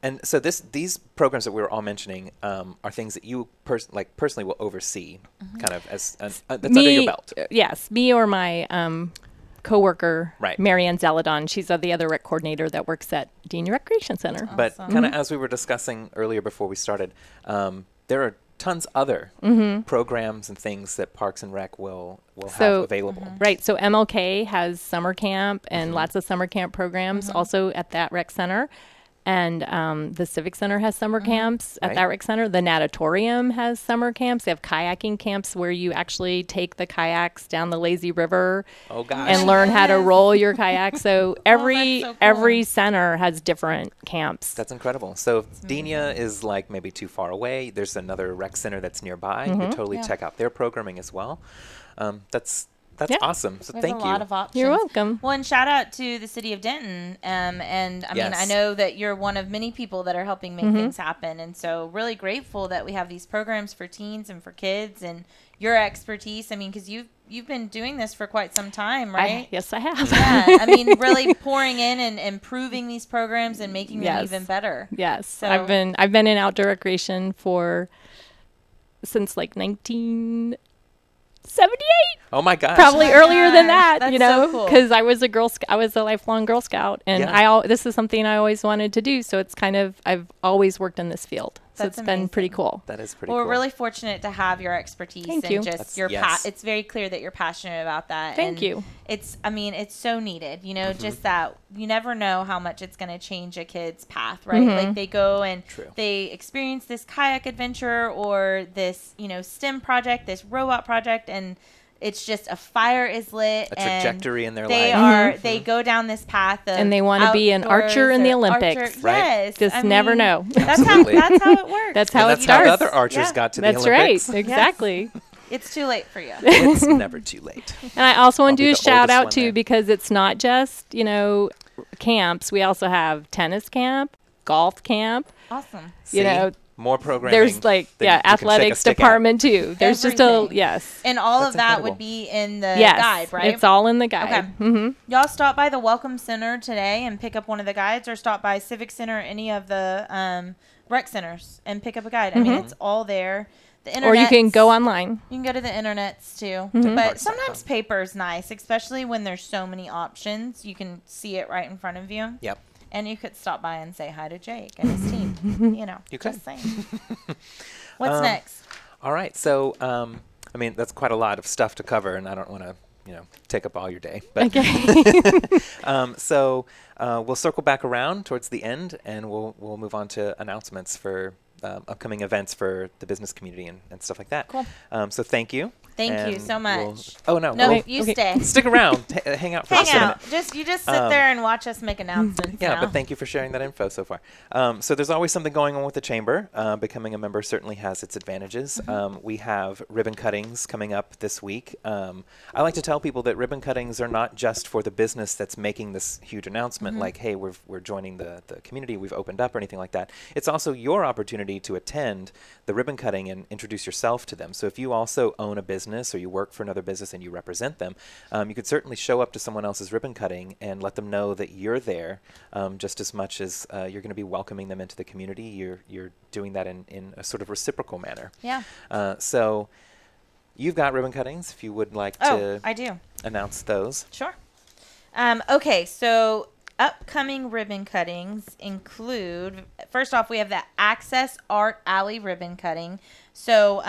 Speaker 2: And so these programs that we were all mentioning are things that you personally will oversee, kind of as that's under your belt.
Speaker 4: Yes, me or my coworker,
Speaker 2: Right.
Speaker 4: Marianne Zeladon. She's the other rec coordinator that works at Dean Recreation Center.
Speaker 2: But kind of as we were discussing earlier before we started, there are tons other programs and things that Parks and Rec will have available.
Speaker 4: Right. So MLK has summer camp and lots of summer camp programs also at that rec center. And the Civic Center has summer camps at that rec center. The Natatorium has summer camps. They have kayaking camps where you actually take the kayaks down the lazy river and learn how to roll your kayak. So every center has different camps.
Speaker 2: That's incredible. So if Dina is like maybe too far away, there's another rec center that's nearby. You could totally check out their programming as well. That's awesome. So
Speaker 3: There's
Speaker 2: thank
Speaker 3: a
Speaker 2: you.
Speaker 3: lot of options.
Speaker 4: You're welcome.
Speaker 3: Well, and shout out to the city of Denton. And I mean, I know that you're one of many people that are helping make things happen. And so really grateful that we have these programs for teens and for kids and your expertise. I mean, because you've been doing this for quite some time, right?
Speaker 4: Yes, I have.
Speaker 3: Yeah. I mean, really pouring in and improving these programs and making them even better.
Speaker 4: Yes.
Speaker 3: So
Speaker 4: I've been in outdoor recreation since like 1978.
Speaker 2: Oh my gosh.
Speaker 4: Probably earlier than that,
Speaker 3: That's
Speaker 4: you know,
Speaker 3: so cool.
Speaker 4: because I was a lifelong Girl Scout, and this is something I always wanted to do. So it's I've always worked in this field. So
Speaker 3: That's
Speaker 4: it's been pretty
Speaker 3: amazing.
Speaker 4: cool.
Speaker 2: That is pretty
Speaker 3: Well,
Speaker 2: cool.
Speaker 3: we're really fortunate to have your expertise
Speaker 4: Thank
Speaker 3: and
Speaker 4: you.
Speaker 3: just
Speaker 2: Yes.
Speaker 3: it's very clear that you're passionate about that.
Speaker 4: Thank
Speaker 3: and
Speaker 4: you.
Speaker 3: It's so needed, you know, just that you never know how much it's going to change a kid's path, right? Like they go and they experience this kayak adventure or this, STEM project, this robot project, and it's just a fire is lit.
Speaker 2: A trajectory in their
Speaker 3: they
Speaker 2: life.
Speaker 3: They go down this path of
Speaker 4: And they want to be an archer in the Olympics.
Speaker 2: Right.
Speaker 3: Yes.
Speaker 4: Just never know.
Speaker 3: That's how it works.
Speaker 4: That's how
Speaker 2: that's
Speaker 4: it starts.
Speaker 2: how the other archers got to the
Speaker 4: That's
Speaker 2: Olympics.
Speaker 4: right. Exactly.
Speaker 3: It's too late for you.
Speaker 2: It's never too late.
Speaker 4: And I also want to
Speaker 2: I'll
Speaker 4: do
Speaker 2: be
Speaker 4: a
Speaker 2: the
Speaker 4: shout
Speaker 2: oldest
Speaker 4: out
Speaker 2: one
Speaker 4: too,
Speaker 2: there.
Speaker 4: because it's not just, camps. We also have tennis camp, golf camp.
Speaker 3: Awesome.
Speaker 2: See?
Speaker 4: know,
Speaker 2: More programming.
Speaker 4: There's
Speaker 2: that you can shake a
Speaker 4: athletics
Speaker 2: stick at.
Speaker 4: department too. There's
Speaker 3: Everything.
Speaker 4: yes.
Speaker 3: And all
Speaker 2: That's
Speaker 3: of that
Speaker 2: incredible.
Speaker 3: would be in the
Speaker 4: Yes.
Speaker 3: guide, right?
Speaker 4: It's all in the guide.
Speaker 3: Okay.
Speaker 4: Mm-hmm.
Speaker 3: Y'all stop by the Welcome Center today and pick up one of the guides, or stop by Civic Center or any of the rec centers and pick up a guide. I mean, it's all there. The internet.
Speaker 4: Or you can go online.
Speaker 3: You can go to the internets too.
Speaker 4: Mm-hmm.
Speaker 3: But sometimes paper is nice, especially when there's so many options. You can see it right in front of you.
Speaker 2: Yep.
Speaker 3: And you could stop by and say hi to Jake and his team.
Speaker 2: You could.
Speaker 3: Just saying. What's next?
Speaker 2: All right. So, I mean, that's quite a lot of stuff to cover, and I don't want to, take up all your day. But so we'll circle back around towards the end, and we'll move on to announcements for upcoming events for the business community and stuff like that.
Speaker 3: Cool.
Speaker 2: So thank you.
Speaker 3: Thank you
Speaker 2: And
Speaker 3: so much.
Speaker 2: oh no.
Speaker 3: No,
Speaker 2: Well,
Speaker 3: you
Speaker 4: okay.
Speaker 3: stay.
Speaker 2: stick around. Hang out for
Speaker 3: Hang
Speaker 2: just a minute.
Speaker 3: out. You just sit there and watch us make announcements.
Speaker 2: Yeah,
Speaker 3: now.
Speaker 2: but thank you for sharing that info so far. So there's always something going on with the chamber. Becoming a member certainly has its advantages. We have ribbon cuttings coming up this week. I like to tell people that ribbon cuttings are not just for the business that's making this huge announcement, like, hey, we're joining the community, we've opened up, or anything like that. It's also your opportunity to attend the ribbon cutting and introduce yourself to them. So if you also own a business or you work for another business and you represent them, you could certainly show up to someone else's ribbon cutting and let them know that you're there, just as much as you're going to be welcoming them into the community. You're doing that in a sort of reciprocal manner.
Speaker 3: Yeah.
Speaker 2: So you've got ribbon cuttings. If you would like to
Speaker 3: I do.
Speaker 2: announce those.
Speaker 3: Sure. Okay, so upcoming ribbon cuttings include, first off, we have the Access Art Alley ribbon cutting. So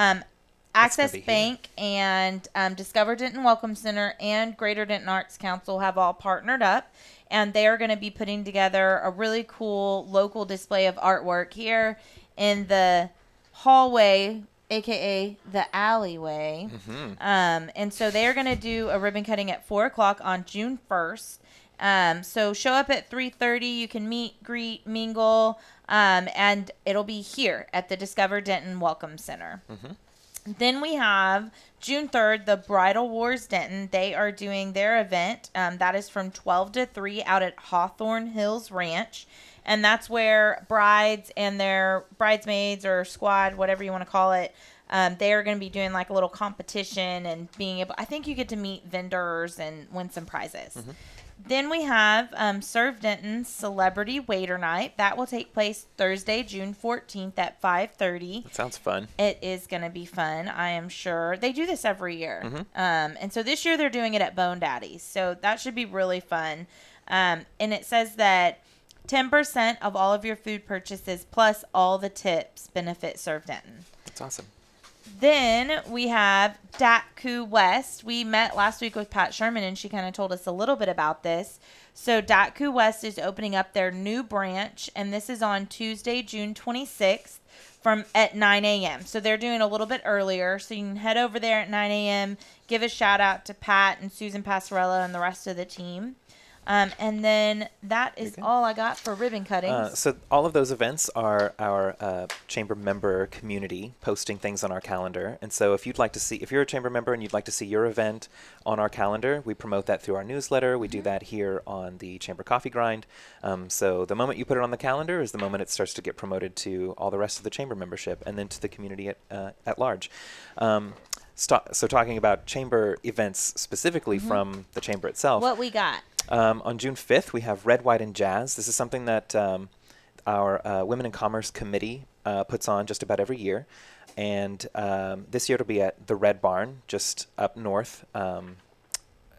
Speaker 3: Access
Speaker 2: be here.
Speaker 3: Bank and Discover Denton Welcome Center and Greater Denton Arts Council have all partnered up, and they are going to be putting together a really cool local display of artwork here in the hallway, aka the alleyway. And so they are going to do a ribbon cutting at 4:00 on June 1st. So show up at 3:30. You can meet, greet, mingle, and it'll be here at the Discover Denton Welcome Center. Then we have June 3rd, the Bridal Wars Denton. They are doing their event. That is from 12 to 3 out at Hawthorne Hills Ranch. And that's where brides and their bridesmaids or squad, whatever you want to call it, they are going to be doing like a little competition and being able, I think you get to meet vendors and win some prizes. Mm-hmm. Then we have Serve Denton's Celebrity Waiter Night. That will take place Thursday, June 14th at 5:30.
Speaker 2: That sounds fun.
Speaker 3: It is going to be fun, I am sure. They do this every year. Mm-hmm. And so this year they're doing it at Bone Daddy's. So that should be really fun. And it says that 10% of all of your food purchases plus all the tips benefit Serve Denton.
Speaker 2: That's awesome.
Speaker 3: Then we have Datku West. We met last week with Pat Sherman, and she kind of told us a little bit about this. So Datku West is opening up their new branch, and this is on Tuesday, June 26th at 9 a.m. So they're doing a little bit earlier. So you can head over there at 9 a.m., give a shout-out to Pat and Susan Passarella and the rest of the team. And then that is all I got for ribbon cuttings.
Speaker 2: So all of those events are our chamber member community posting things on our calendar. And so if you're a chamber member and you'd like to see your event on our calendar, we promote that through our newsletter. We do that here on the Chamber Coffee Grind. So the moment you put it on the calendar is the moment it starts to get promoted to all the rest of the chamber membership and then to the community at large. So talking about chamber events specifically from the chamber itself.
Speaker 3: What we got?
Speaker 2: On June 5th, we have Red, White, and Jazz. This is something that our Women in Commerce Committee puts on just about every year. And this year it'll be at the Red Barn, just up north.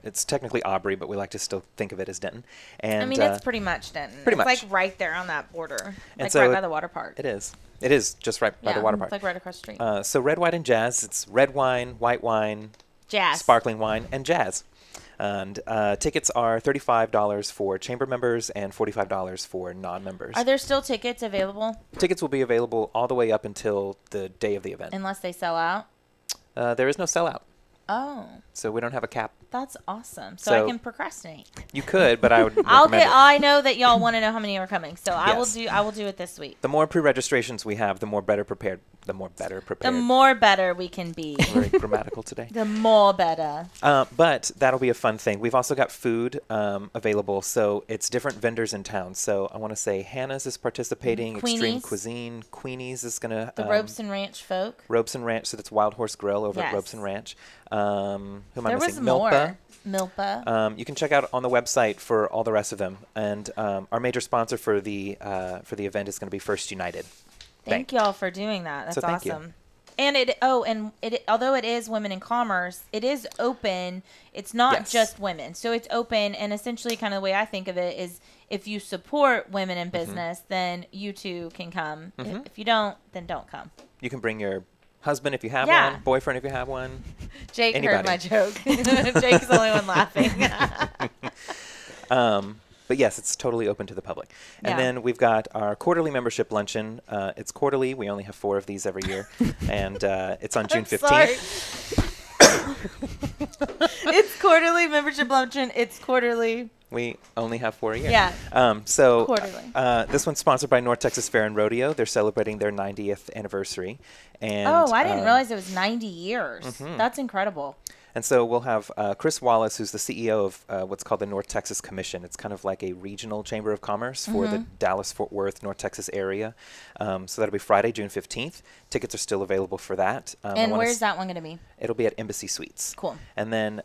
Speaker 2: It's technically Aubrey, but we like to still think of it as Denton. And
Speaker 3: I mean, it's pretty much Denton.
Speaker 2: Pretty much.
Speaker 3: It's like right there on that border.
Speaker 2: And
Speaker 3: like
Speaker 2: so
Speaker 3: right by the water park.
Speaker 2: It is. It is just right by the water park.
Speaker 3: It's like right across the street.
Speaker 2: So Red, White, and Jazz. It's red wine, white wine,
Speaker 3: jazz,
Speaker 2: sparkling wine, and jazz. And tickets are $35 for chamber members and $45 for non-members.
Speaker 3: Are there still tickets available?
Speaker 2: Tickets will be available all the way up until the day of the event.
Speaker 3: Unless they sell out?
Speaker 2: There is no sellout.
Speaker 3: Oh.
Speaker 2: So we don't have a cap.
Speaker 3: That's awesome. So I can procrastinate.
Speaker 2: You could, but I would
Speaker 3: I know that y'all want to know how many are coming, so
Speaker 2: yes.
Speaker 3: I will do it this week.
Speaker 2: The more pre-registrations we have, the more better prepared we
Speaker 3: can be.
Speaker 2: Very grammatical today.
Speaker 3: The more better.
Speaker 2: But that'll be a fun thing. We've also got food available, so it's different vendors in town. So I want to say Hannah's is participating,
Speaker 3: Queenie's.
Speaker 2: Extreme Cuisine, Queenie's is going to...
Speaker 3: The Ropes and Ranch folk.
Speaker 2: Ropes and Ranch, so that's Wild Horse Grill over at Ropes and Ranch. Who am I missing?
Speaker 3: Milpa.
Speaker 2: You can check out on the website for all the rest of them. And our major sponsor for the event is going to be First United.
Speaker 3: Thank y'all for doing that. That's
Speaker 2: awesome.
Speaker 3: You. And although it is Women in Commerce, it is open. It's not just women. So it's open, and essentially kind of the way I think of it is if you support women in business, then you too can come. If you don't, then don't come.
Speaker 2: You can bring your husband if you have one, boyfriend if you have one.
Speaker 3: Jake heard my joke. Jake's the only one laughing.
Speaker 2: But yes, it's totally open to the public. And then we've got our quarterly membership luncheon. It's quarterly. We only have 4 of these every year. And it's on June 15th.
Speaker 3: It's quarterly membership luncheon. It's quarterly.
Speaker 2: We only have 4 a year.
Speaker 3: Yeah.
Speaker 2: Quarterly. This one's sponsored by North Texas Fair and Rodeo. They're celebrating their 90th anniversary. And
Speaker 3: I didn't realize it was 90 years. That's incredible.
Speaker 2: And so we'll have Chris Wallace, who's the CEO of what's called the North Texas Commission. It's kind of like a regional chamber of commerce for the Dallas-Fort Worth, North Texas area. So that'll be Friday, June 15th. Tickets are still available for that.
Speaker 3: And where's that one going to be?
Speaker 2: It'll be at Embassy Suites.
Speaker 3: Cool.
Speaker 2: And then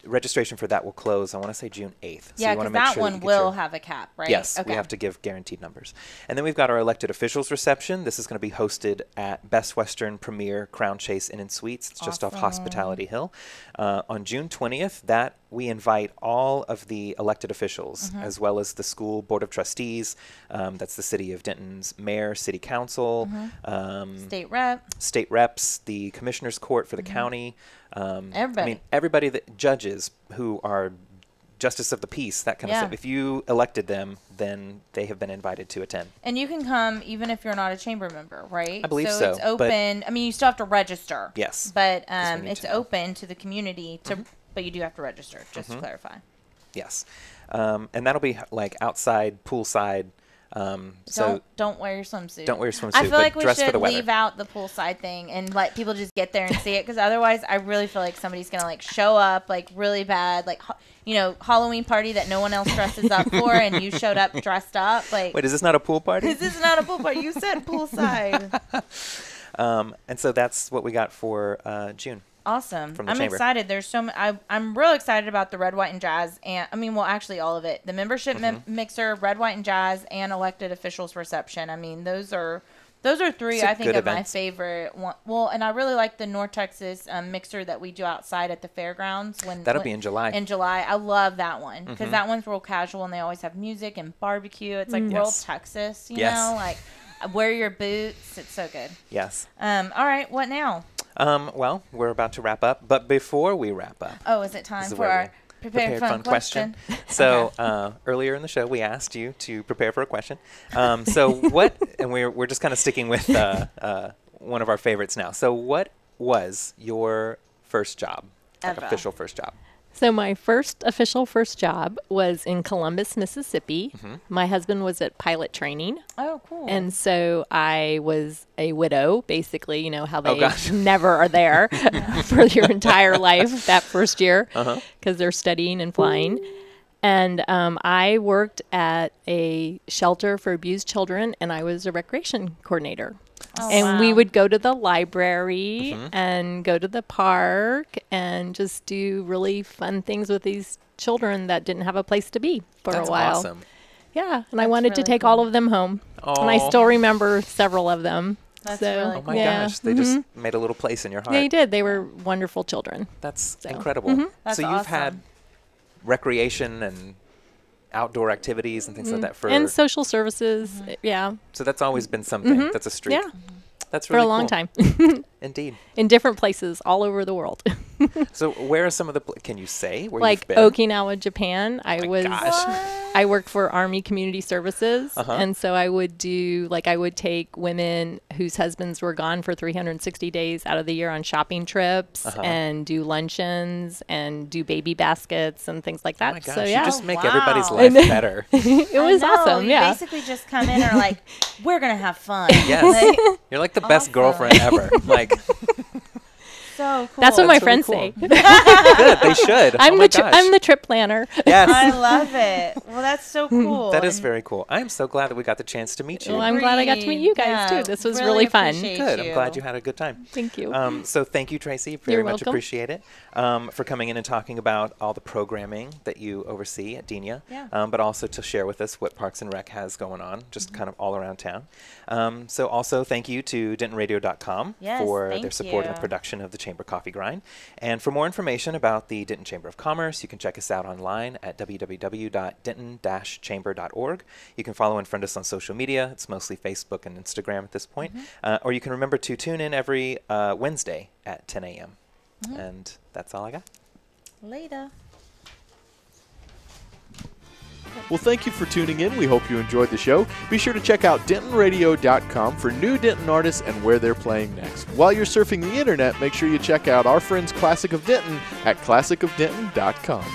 Speaker 2: registration for that will close, I want to say June 8th.
Speaker 3: Yeah, because that one will have a cap, right?
Speaker 2: Yes, we have to give guaranteed numbers. And then we've got our elected officials reception. This is going to be hosted at Best Western Premier Crown Chase Inn and Suites. It's just off Hospitality Hill. On June 20th, we invite all of the elected officials, as well as the school board of trustees. That's the city of Denton's mayor, city council, state reps, the commissioner's court for the county.
Speaker 3: Everybody.
Speaker 2: I mean, everybody that judges who are justice of the peace, that kind of stuff. If you elected them, then they have been invited to attend.
Speaker 3: And you can come even if you're not a chamber member, right?
Speaker 2: I believe so.
Speaker 3: So it's open. I mean, you still have to register.
Speaker 2: Yes.
Speaker 3: But it's open to the community, but you do have to register, just to clarify.
Speaker 2: Yes. And that'll be like outside, poolside. So
Speaker 3: don't wear your swimsuit.
Speaker 2: don't wear your swimsuit.
Speaker 3: I feel
Speaker 2: but
Speaker 3: like we
Speaker 2: dress for
Speaker 3: should
Speaker 2: the weather.
Speaker 3: leave out the poolside thing and let people just get there and see it, because otherwise, I really feel like somebody's gonna like show up like really bad, like Halloween party that no one else dresses up for, and you showed up dressed up. Like,
Speaker 2: Wait, is this not a pool party?
Speaker 3: this is not a pool party. You said poolside.
Speaker 2: And so that's what we got for June.
Speaker 3: Awesome.
Speaker 2: From the
Speaker 3: I'm
Speaker 2: chamber.
Speaker 3: excited. There's I'm real excited about the Red, White, and Jazz. And actually all of it. The membership mixer, Red, White, and Jazz, and elected officials reception. I mean, those are three,
Speaker 2: Some
Speaker 3: I think,
Speaker 2: good
Speaker 3: of my
Speaker 2: events.
Speaker 3: favorite one. Well, and I really like the North Texas mixer that we do outside at the fairgrounds.
Speaker 2: That'll be in July.
Speaker 3: In July. I love that one because that one's real casual, and they always have music and barbecue. It's like World
Speaker 2: Yes.
Speaker 3: Texas, you
Speaker 2: Yes.
Speaker 3: know? Like, wear your boots. It's so good.
Speaker 2: Yes.
Speaker 3: All right. What now?
Speaker 2: Well, we're about to wrap up, but before we wrap up,
Speaker 3: Oh, is it time
Speaker 2: this is
Speaker 3: for
Speaker 2: where
Speaker 3: our
Speaker 2: we
Speaker 3: prepared fun question?
Speaker 2: So earlier in the show, we asked you to prepare for a question. So what? And we're just kind of sticking with one of our favorites now. So what was your first job? Like
Speaker 3: Ever.
Speaker 2: official first job?
Speaker 4: So my official first job was in Columbus, Mississippi. My husband was at pilot training.
Speaker 3: Oh, cool.
Speaker 4: And so I was a widow, basically, you know, how they
Speaker 2: gosh.
Speaker 4: never are there for your entire life that first year because they're studying and flying. And I worked at a shelter for abused children, and I was a recreation coordinator.
Speaker 3: Oh,
Speaker 4: And we
Speaker 3: wow.
Speaker 4: would go to the library and go to the park and just do really fun things with these children that didn't have a place to be for
Speaker 2: That's
Speaker 4: a while.
Speaker 2: awesome.
Speaker 4: Yeah, and I
Speaker 3: That's
Speaker 4: wanted to
Speaker 3: really
Speaker 4: take
Speaker 3: cool.
Speaker 4: all of them home. And I
Speaker 2: Aw.
Speaker 4: still remember several of them.
Speaker 3: That's
Speaker 4: so,
Speaker 3: really
Speaker 2: Oh my
Speaker 4: yeah.
Speaker 2: gosh, they just made a little place in your heart.
Speaker 4: They did. They were wonderful children.
Speaker 2: That's
Speaker 4: So.
Speaker 2: incredible.
Speaker 3: That's
Speaker 2: so you've had
Speaker 3: awesome.
Speaker 2: recreation and outdoor activities and things like that for
Speaker 4: And social services. Yeah,
Speaker 2: so that's always been something. That's a streak.
Speaker 4: yeah,
Speaker 2: That's
Speaker 4: for
Speaker 2: really
Speaker 4: a long
Speaker 2: cool.
Speaker 4: time.
Speaker 2: Indeed.
Speaker 4: In different places all over the world.
Speaker 2: So where are some of the can you say where
Speaker 4: Like
Speaker 2: you've been?
Speaker 4: Okinawa, Japan. I
Speaker 2: my
Speaker 4: was
Speaker 2: gosh.
Speaker 4: I worked for Army Community Services,
Speaker 2: Uh-huh.
Speaker 4: and so I would I would take women whose husbands were gone for 360 days out of the year on shopping trips and do luncheons and do baby baskets and things like
Speaker 2: Oh
Speaker 4: that.
Speaker 2: my gosh,
Speaker 4: so
Speaker 2: you
Speaker 4: yeah,
Speaker 2: just make
Speaker 3: Wow.
Speaker 2: everybody's
Speaker 3: I
Speaker 2: life
Speaker 4: know.
Speaker 2: better.
Speaker 4: it was
Speaker 3: I know,
Speaker 4: awesome.
Speaker 3: You
Speaker 4: Yeah.
Speaker 3: basically just come in and are like, we're going to have fun.
Speaker 2: Yes.
Speaker 3: Like,
Speaker 2: You're like the best
Speaker 3: Awesome.
Speaker 2: girlfriend ever. Like
Speaker 3: so cool.
Speaker 4: That's what my
Speaker 2: That's really
Speaker 4: friends
Speaker 2: cool.
Speaker 4: say.
Speaker 2: good, they should.
Speaker 4: I'm
Speaker 2: oh my
Speaker 4: the
Speaker 2: gosh.
Speaker 4: I'm the trip planner.
Speaker 2: Yes.
Speaker 3: I love it. Well, that's so cool.
Speaker 2: That is
Speaker 3: And
Speaker 2: very cool. I am so glad that we got the chance to meet you.
Speaker 4: Well, I'm glad I got to meet you guys
Speaker 3: Yeah,
Speaker 4: too. This was
Speaker 3: really
Speaker 4: really fun.
Speaker 3: appreciate
Speaker 2: Good. I'm
Speaker 3: you.
Speaker 2: glad you had a good time.
Speaker 4: Thank you.
Speaker 2: So thank you, Tracy. Very
Speaker 4: You're
Speaker 2: much
Speaker 4: welcome.
Speaker 2: appreciate it for coming in and talking about all the programming that you oversee at Denia,
Speaker 3: Yeah.
Speaker 2: but also to share with us what Parks and Rec has going on, just kind of all around town. So also thank you to DentonRadio.com
Speaker 3: Yes,
Speaker 2: for their
Speaker 3: thank
Speaker 2: support in the
Speaker 3: you.
Speaker 2: production of the Chamber Coffee Grind. And for more information about the Denton Chamber of Commerce, you can check us out online at www.denton-chamber.org. You can follow and friend us on social media. It's mostly Facebook and Instagram at this point. Or you can remember to tune in every Wednesday at 10 a.m. And that's all I got.
Speaker 3: Later.
Speaker 1: Well, thank you for tuning in. We hope you enjoyed the show. Be sure to check out DentonRadio.com for new Denton artists and where they're playing next. While you're surfing the internet, make sure you check out our friends Classic of Denton at ClassicofDenton.com.